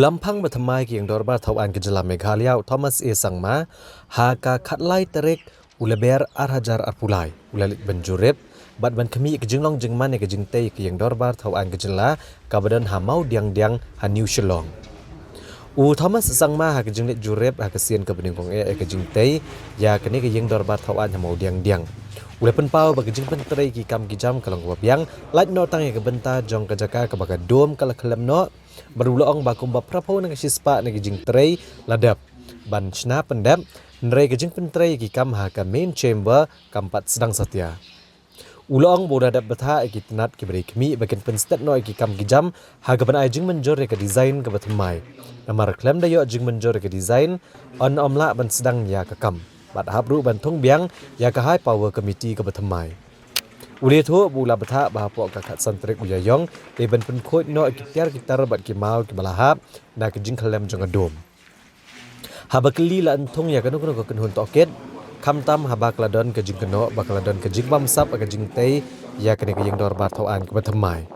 Lamphang bertemai yang dorbar tauan kejelam Meghalaya Thomas sangma haka khatlai terek uleber arhajar arpulai ulalit ban Jurip bat ban kemi ke jinglong jingman ke Jingtei ke yang dorbar tauan kejela kabadan Mawdiangdiang New Shillong. Thomas sangma haka jinglit Jurip haka sian ke beningkong ke Jingtei ya kini ke yang dorbar tauan Mawdiangdiang. Ulapan pau bagi jing penterai ki kam ki jam kalong wapiang Leit no tang ke benta jong ke jaka ke baga dom kala kelem no berulong bakum ba prapo nang sispa nang Jingtei ladap ban chna pendap nrei ke jing penterai ki kam ha ka main chamber kampat sedang satya. Ulong boda dap betha ki tenat ki beri kemi bagian penstet no ki kam ki jam ha ka ban ai jing menjor ke design ke bathmai. Namar klem da yo jing menjor ke design on omla ban sedang ya ke kam. Bat habru bantung biang ya kahai power committee ke bertemai. Uli tu bula betha bahapok kakak santrik uyayong leben penkot no kitar kitar bat kimau ki balahap na ke jing kalem jong adom. Habakli la antung ya kanu kanu ke kenhun toket kamtam habakladon ke jing keno bakladon ke jing bamsap ke Jingtei ya kene ke jing dor bartauan ke bertemai.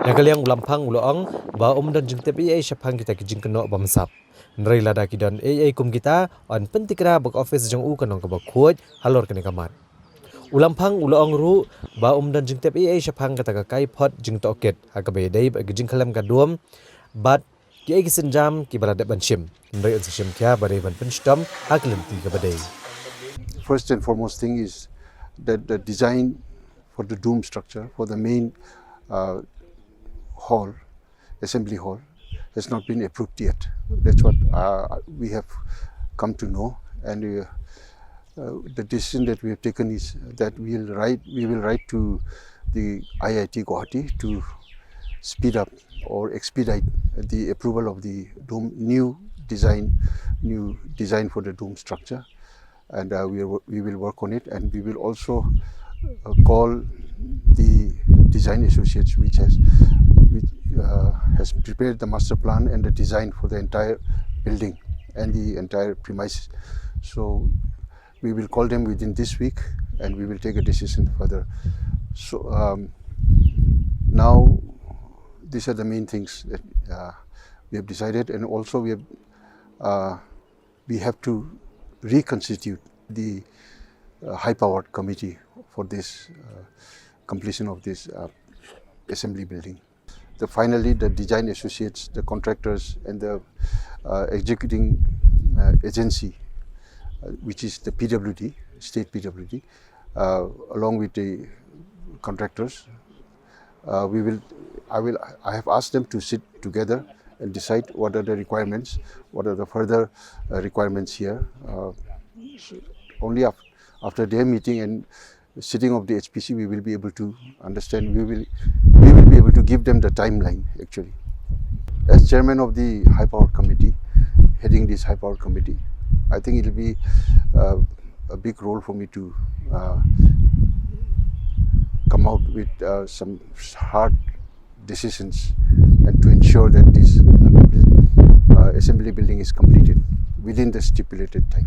Ya kaliang Lamphang uloong ba dan Jingtei ai syapang kita ke jing keno bamsap. Nrei lada kidan kum kita on pentikra bak office jong u kanong ke bakut halor kene kamat. Lamphang uloong ru ba dan Jingtei syapang kata ka kai pot jing toket ha ka be dei ba jing kalem ka dom bat ki ai senjam ki balada banshim. Nrei an shim kya bare ban penstom ha klenti ka badai. First and foremost thing is that the design for the dome structure for the main hall, assembly hall, has not been approved yet. That's what we have come to know, and the decision that we have taken is that we will write to the IIT Guwahati to speed up or expedite the approval of the dome new design for the dome structure, and we will work on it, and we will also call the design associates which has prepared the master plan and the design for the entire building and the entire premises. So we will call them within this week and we will take a decision further. So now these are the main things that we have decided, and also we have to reconstitute the high-powered committee for this completion of this assembly building. Finally, the design associates, the contractors, and the executing agency, which is the PWD, state PWD, along with the contractors, I have asked them to sit together and decide what are the requirements, what are the further requirements here. Only after their meeting and sitting of the HPC, we will be able to understand. We will be able to give them the timeline. Actually, as chairman of the high power committee, heading this high power committee, I think it will be a big role for me to come out with some hard decisions and to ensure that this assembly building is completed within the stipulated time.